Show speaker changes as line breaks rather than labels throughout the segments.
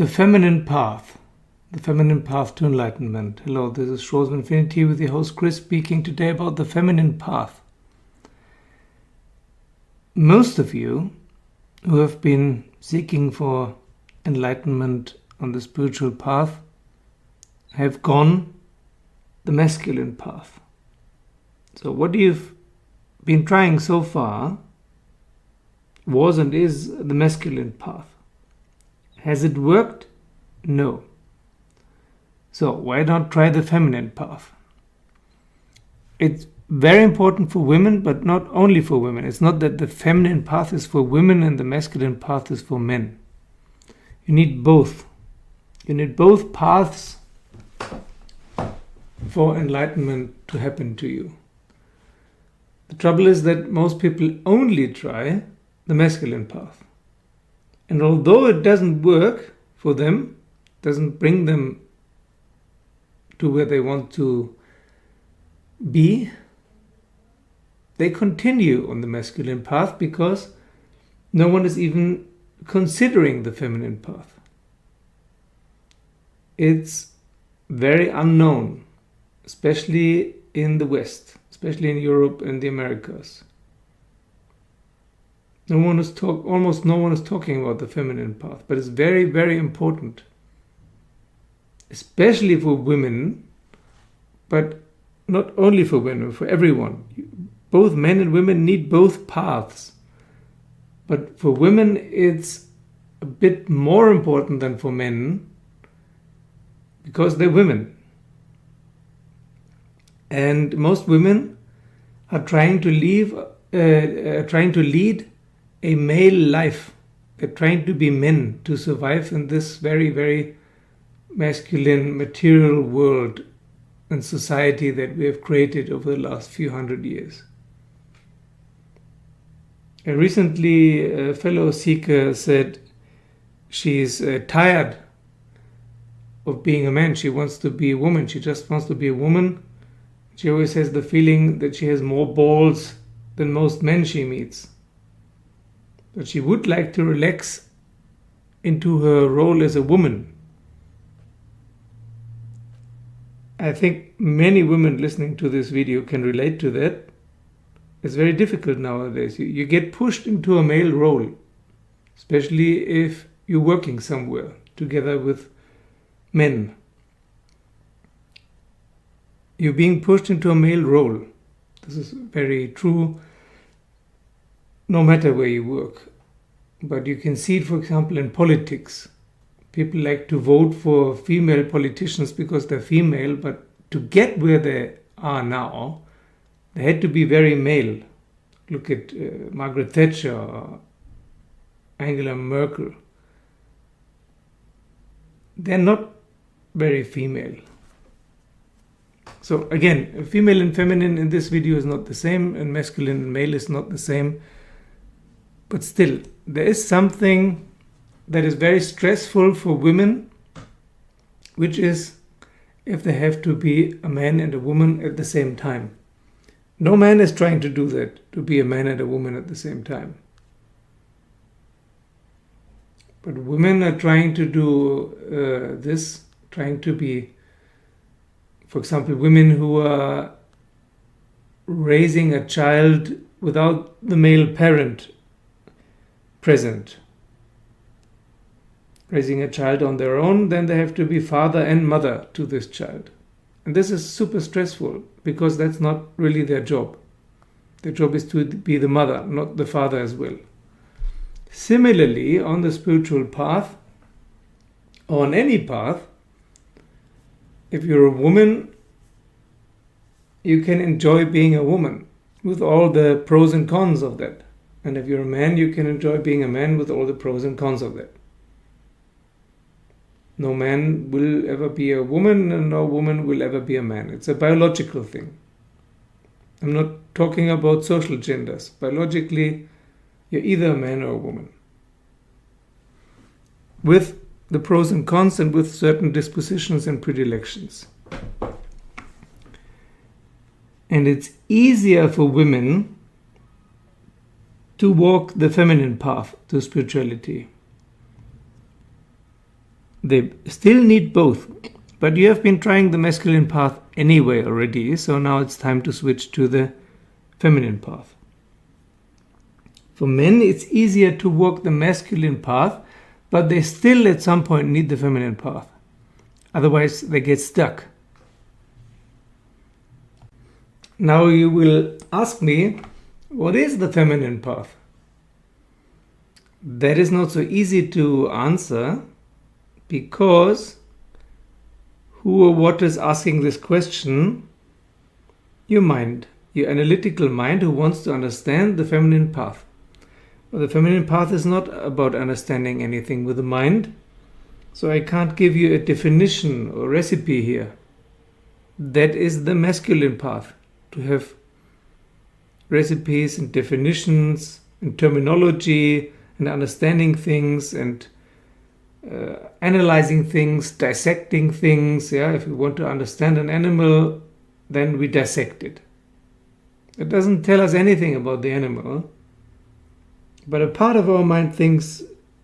The feminine path. The feminine path to enlightenment. Hello, this is Shores of Infinity with your host Chris, speaking today about the feminine path. Most of you who have been seeking for enlightenment on the spiritual path have gone the masculine path. So what you've been trying so far was and is the masculine path. Has it worked? No. So why not try the feminine path? It's very important for women, but not only for women. It's not that the feminine path is for women and the masculine path is for men. You need both. You need both paths for enlightenment to happen to you. The trouble is that most people only try the masculine path. And although it doesn't work for them, doesn't bring them to where they want to be, they continue on the masculine path because no one is even considering the feminine path. It's very unknown, especially in the West, especially in Europe and the Americas. Almost no one is talking about the feminine path, but it's very, very important, especially for women, but not only for women, for everyone. Both men and women need both paths, but for women it's a bit more important than for men because they're women. And most women are trying to lead a male life. They're trying to be men to survive in this very, very masculine material world and society that we have created over the last few hundred years. Recently, a fellow seeker said she's tired of being a man. She wants to be a woman. She just wants to be a woman. She always has the feeling that she has more balls than most men she meets. But she would like to relax into her role as a woman. I think many women listening to this video can relate to that. It's very difficult nowadays. You get pushed into a male role, especially if you're working somewhere together with men. You're being pushed into a male role. This is very true no matter where you work. But you can see it, for example, in politics. People like to vote for female politicians because they're female, but to get where they are now, they had to be very male. Look at Margaret Thatcher or Angela Merkel. They're not very female. So again, female and feminine in this video is not the same, and masculine and male is not the same. But still, there is something that is very stressful for women, which is if they have to be a man and a woman at the same time. No man is trying to do that, to be a man and a woman at the same time. But women are trying to do this, trying to be, for example, women who are raising a child without the male parent present. Raising a child on their own, then they have to be father and mother to this child. And this is super stressful because that's not really their job. Their job is to be the mother, not the father as well. Similarly, on the spiritual path, or on any path, if you're a woman, you can enjoy being a woman with all the pros and cons of that. And if you're a man, you can enjoy being a man with all the pros and cons of that. No man will ever be a woman and no woman will ever be a man. It's a biological thing. I'm not talking about social genders. Biologically, you're either a man or a woman. With the pros and cons and with certain dispositions and predilections. And it's easier for women to walk the feminine path to spirituality. They still need both. But you have been trying the masculine path anyway already, so now it's time to switch to the feminine path. For men, it's easier to walk the masculine path, but they still at some point need the feminine path. Otherwise, they get stuck. Now you will ask me, what is the feminine path? That is not so easy to answer, because who or what is asking this question? Your mind, your analytical mind, who wants to understand the feminine path. Well, the feminine path is not about understanding anything with the mind, so I can't give you a definition or recipe here. That is the masculine path, to have recipes and definitions and terminology and understanding things and analyzing things, dissecting things. Yeah, if we want to understand an animal, then we dissect it. It doesn't tell us anything about the animal, but a part of our mind thinks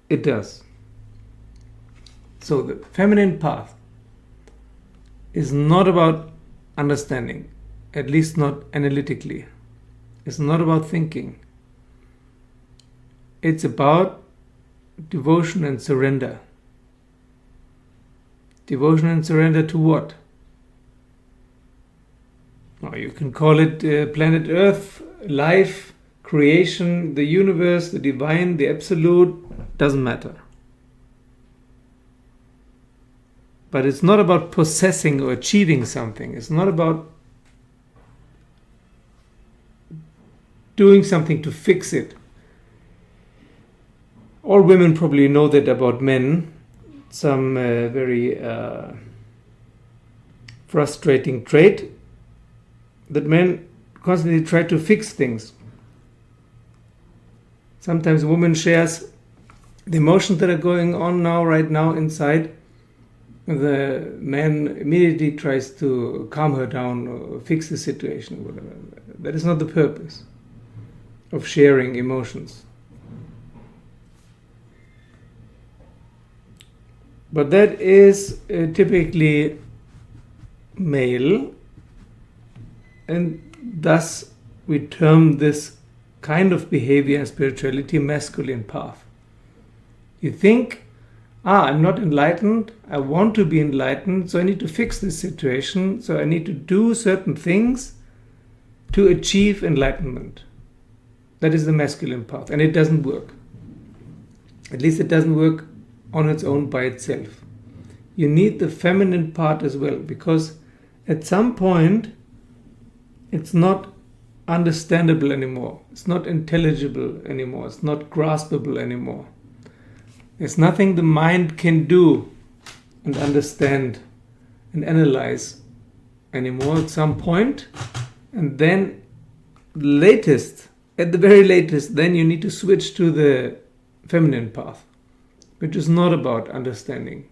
it does. So the feminine path is not about understanding, at least not analytically. It's not about thinking. It's about devotion and surrender. Devotion and surrender to what? Or you can call it planet Earth, life, creation, the universe, the divine, the absolute, doesn't matter. But it's not about possessing or achieving something. It's not about doing something to fix it. All women probably know that about men. Some very frustrating trait that men constantly try to fix things. Sometimes a woman shares the emotions that are going on right now inside. The man immediately tries to calm her down or fix the situation, whatever. That is not the purpose of sharing emotions. But that is typically male, and thus we term this kind of behavior and spirituality masculine path. You think, I'm not enlightened, I want to be enlightened, so I need to fix this situation, so I need to do certain things to achieve enlightenment. That is the masculine path, and it doesn't work. At least it doesn't work on its own by itself. You need the feminine part as well, because at some point it's not understandable anymore. It's not intelligible anymore. It's not graspable anymore. There's nothing the mind can do and understand and analyze anymore at some point. And then at the very latest, then you need to switch to the feminine path, which is not about understanding.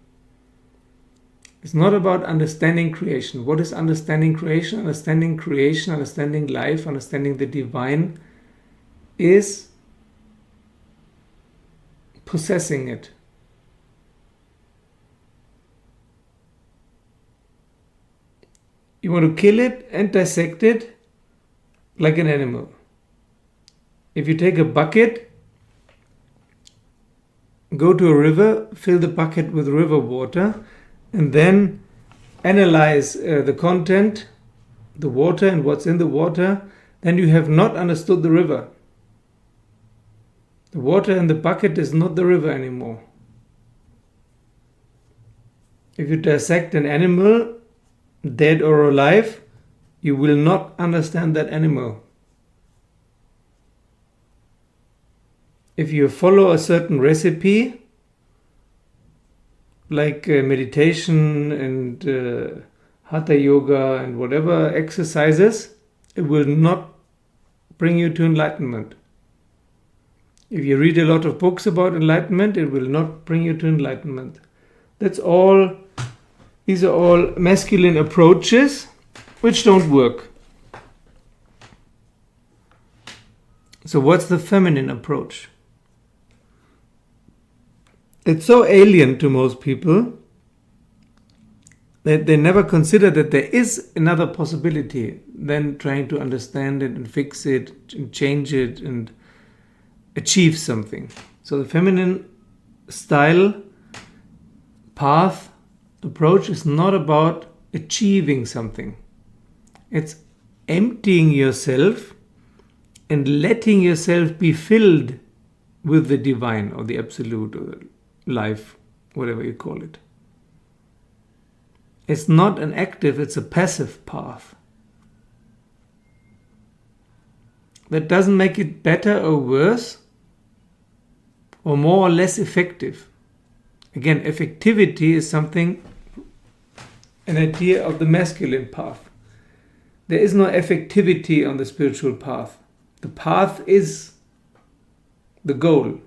It's not about understanding creation. What is understanding creation? Understanding creation, understanding life, understanding the divine is possessing it. You want to kill it and dissect it like an animal. If you take a bucket, go to a river, fill the bucket with river water, and then analyze the content, the water and what's in the water, then you have not understood the river. The water in the bucket is not the river anymore. If you dissect an animal, dead or alive, you will not understand that animal. If you follow a certain recipe, like meditation and hatha yoga and whatever exercises, it will not bring you to enlightenment. If you read a lot of books about enlightenment, it will not bring you to enlightenment. These are all masculine approaches which don't work. So what's the feminine approach? It's so alien to most people They never consider that there is another possibility than trying to understand it and fix it and change it and achieve something. So the feminine style, path, approach is not about achieving something. It's emptying yourself and letting yourself be filled with the divine or the absolute or the life, whatever you call it. It's not an active, it's a passive path. That doesn't make it better or worse or more or less effective. Again, effectivity is something, an idea of the masculine path. There is no effectivity on the spiritual path. The path is the goal.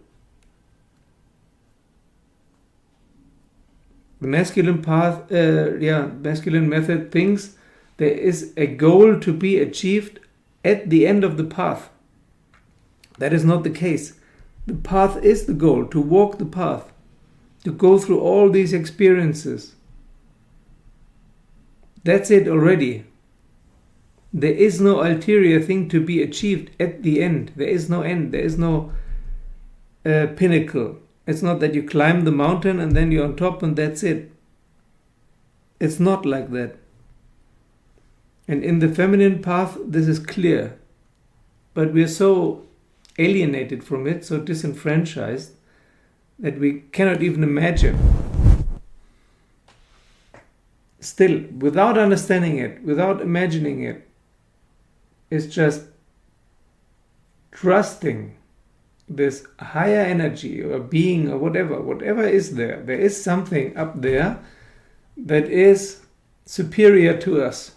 The masculine path, masculine method thinks there is a goal to be achieved at the end of the path. That is not the case. The path is the goal, to walk the path, to go through all these experiences. That's it already. There is no ulterior thing to be achieved at the end. There is no end. There is no pinnacle. It's not that you climb the mountain and then you're on top and that's it. It's not like that. And in the feminine path, this is clear. But we're so alienated from it, so disenfranchised, that we cannot even imagine. Still, without understanding it, without imagining it, it's just trusting this higher energy or being or whatever is there. There is something up there that is superior to us.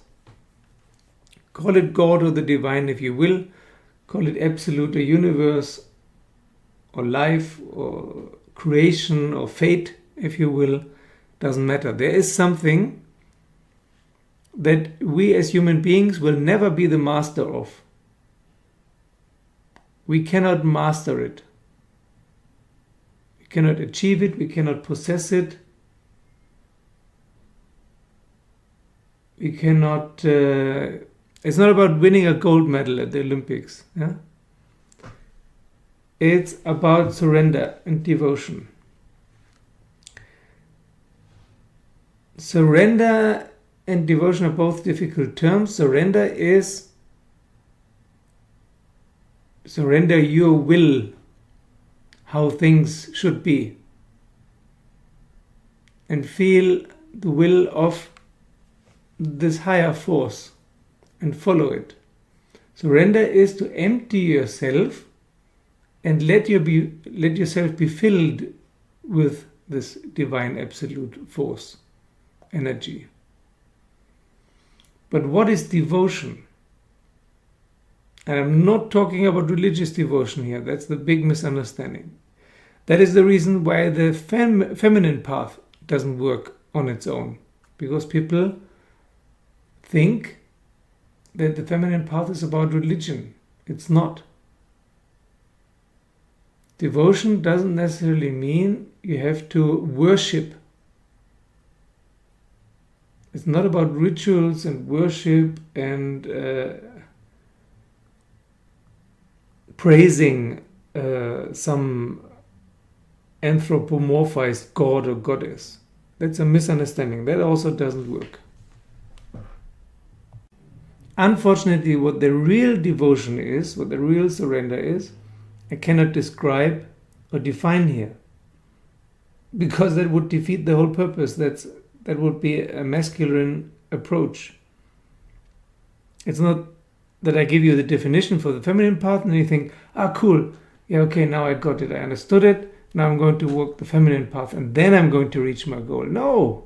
Call it God or the divine if you will. Call it absolute or universe or life or creation or fate if you will. Doesn't matter. There is something that we as human beings will never be the master of. We cannot master it. We cannot achieve it. We cannot possess it. We cannot... it's not about winning a gold medal at the Olympics. Yeah? It's about surrender and devotion. Surrender and devotion are both difficult terms. Surrender is surrender your will, how things should be, and feel the will of this higher force and follow it. Surrender is to empty yourself and let yourself be filled with this divine absolute force, energy. But what is devotion? And I'm not talking about religious devotion here. That's the big misunderstanding. That is the reason why the feminine path doesn't work on its own. Because people think that the feminine path is about religion. It's not. Devotion doesn't necessarily mean you have to worship. It's not about rituals and worship and praising some anthropomorphized god or goddess. That's a misunderstanding. That also doesn't work. Unfortunately, what the real devotion is, what the real surrender is, I cannot describe or define here. Because that would defeat the whole purpose. That would be a masculine approach. It's not that I give you the definition for the feminine path and you think, cool, yeah, okay, now I got it, I understood it, now I'm going to walk the feminine path and then I'm going to reach my goal. No,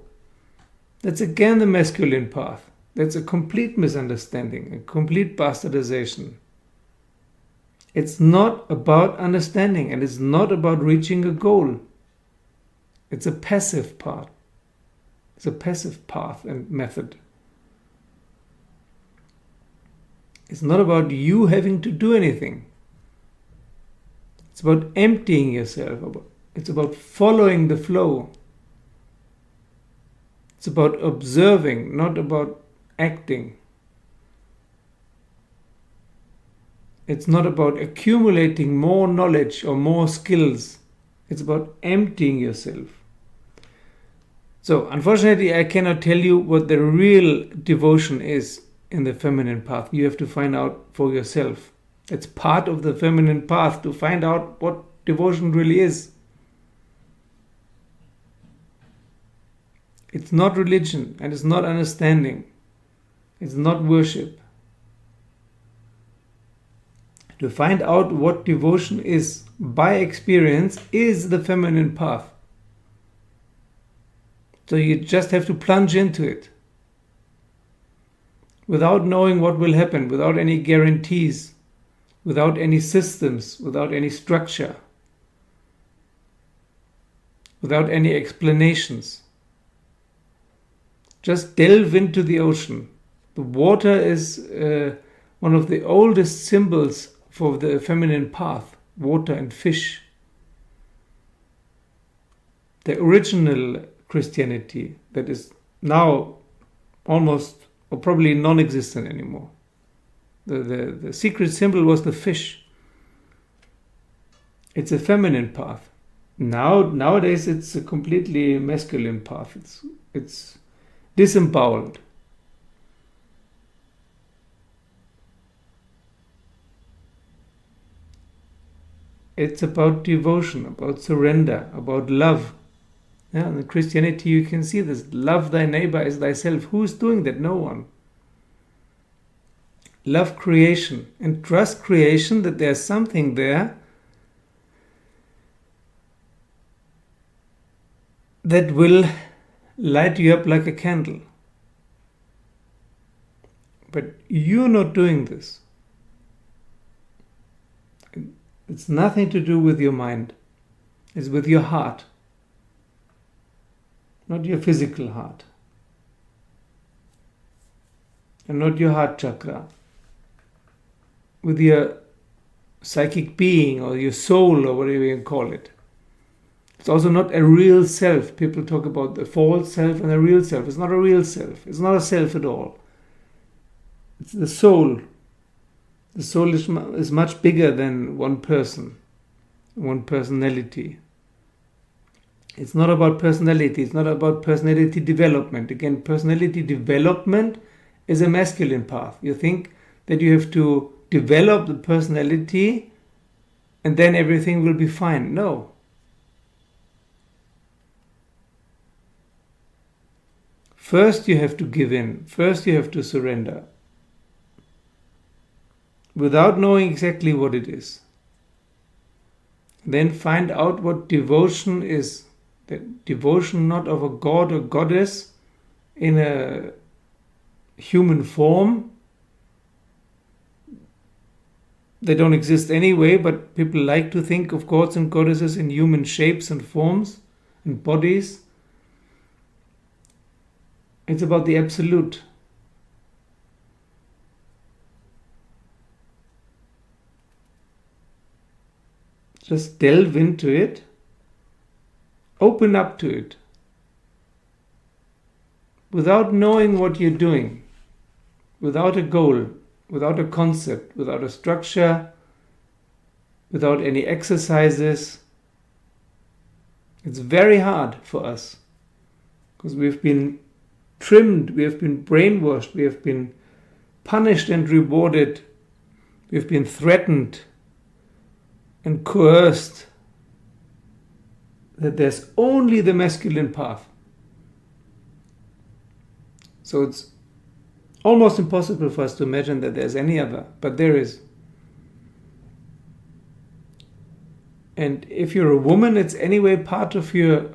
that's again the masculine path. That's a complete misunderstanding, a complete bastardization. It's not about understanding and it's not about reaching a goal. It's a passive path. It's a passive path and method. It's not about you having to do anything. It's about emptying yourself. It's about following the flow. It's about observing, not about acting. It's not about accumulating more knowledge or more skills. It's about emptying yourself. So, unfortunately, I cannot tell you what the real devotion is in the feminine path. You have to find out for yourself. It's part of the feminine path to find out what devotion really is. It's not religion, and it's not understanding. It's not worship. To find out what devotion is by experience is the feminine path. So you just have to plunge into it without knowing what will happen, without any guarantees, without any systems, without any structure, without any explanations. Just delve into the ocean. The water is one of the oldest symbols for the feminine path, water and fish. The original Christianity that is now almost or probably non-existent anymore. The secret symbol was the fish. It's a feminine path. Nowadays it's a completely masculine path. It's disemboweled. It's about devotion, about surrender, about love. Yeah, in Christianity you can see this. Love thy neighbor as thyself. Who's doing that? No one. Love creation and trust creation that there's something there that will light you up like a candle. But you're not doing this. It's nothing to do with your mind. It's with your heart. Not your physical heart. And not your heart chakra. With your psychic being or your soul or whatever you call it. It's also not a real self. People talk about the false self and the real self. It's not a real self. It's not a self at all. It's the soul. The soul is much bigger than one person, one personality. It's not about personality. It's not about personality development. Again, personality development is a masculine path. You think that you have to develop the personality and then everything will be fine. No. First you have to give in. First you have to surrender. Without knowing exactly what it is. Then find out what devotion is. That devotion not of a god or goddess in a human form. They don't exist anyway, but people like to think of gods and goddesses in human shapes and forms and bodies. It's about the absolute. Just delve into it. Open up to it. Without knowing what you're doing. Without a goal. Without a concept. Without a structure. Without any exercises. It's very hard for us. Because we've been trimmed. We have been brainwashed. We have been punished and rewarded. We've been threatened and coerced that there's only the masculine path. So it's almost impossible for us to imagine that there's any other, but there is. And if you're a woman, it's anyway part of your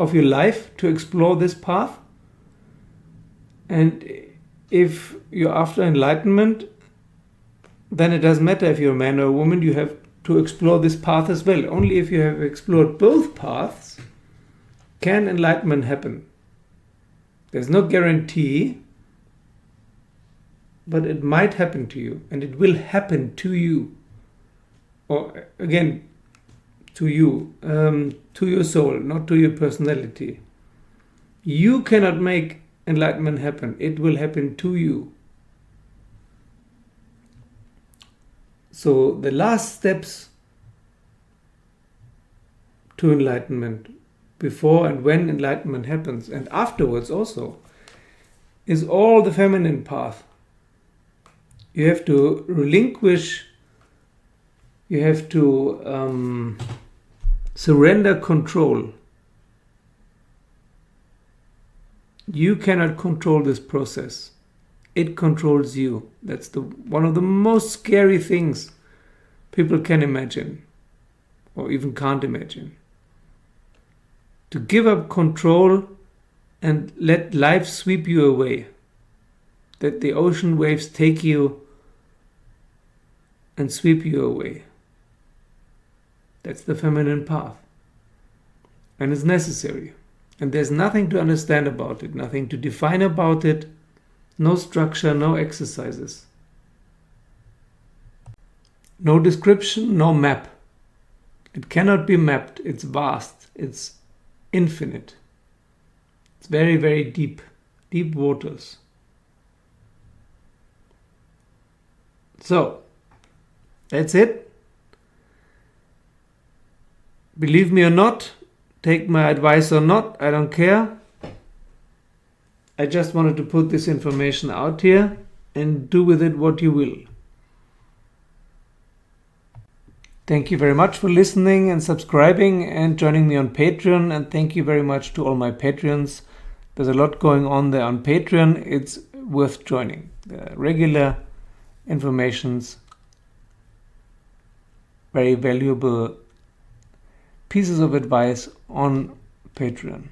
life to explore this path. And if you're after enlightenment, then it doesn't matter if you're a man or a woman, you have to explore this path as well. Only if you have explored both paths can enlightenment happen. There's no guarantee, but it might happen to you, and it will happen to you. Or again, to you, to your soul, not to your personality. You cannot make enlightenment happen. It will happen to you. So the last steps to enlightenment, before and when enlightenment happens, and afterwards also, is all the feminine path. You have to relinquish, you have to surrender control. You cannot control this process. It controls you. That's one of the most scary things people can imagine, or even can't imagine. To give up control and let life sweep you away. That the ocean waves take you and sweep you away. That's the feminine path. And it's necessary. And there's nothing to understand about it, nothing to define about it, no structure, no exercises. No description, no map. It cannot be mapped. It's vast. It's infinite. It's very, very deep. Deep waters. So, that's it. Believe me or not, take my advice or not, I don't care. I just wanted to put this information out here and do with it what you will. Thank you very much for listening and subscribing and joining me on Patreon. And thank you very much to all my Patreons. There's a lot going on there on Patreon. It's worth joining. The regular informations, very valuable pieces of advice on Patreon.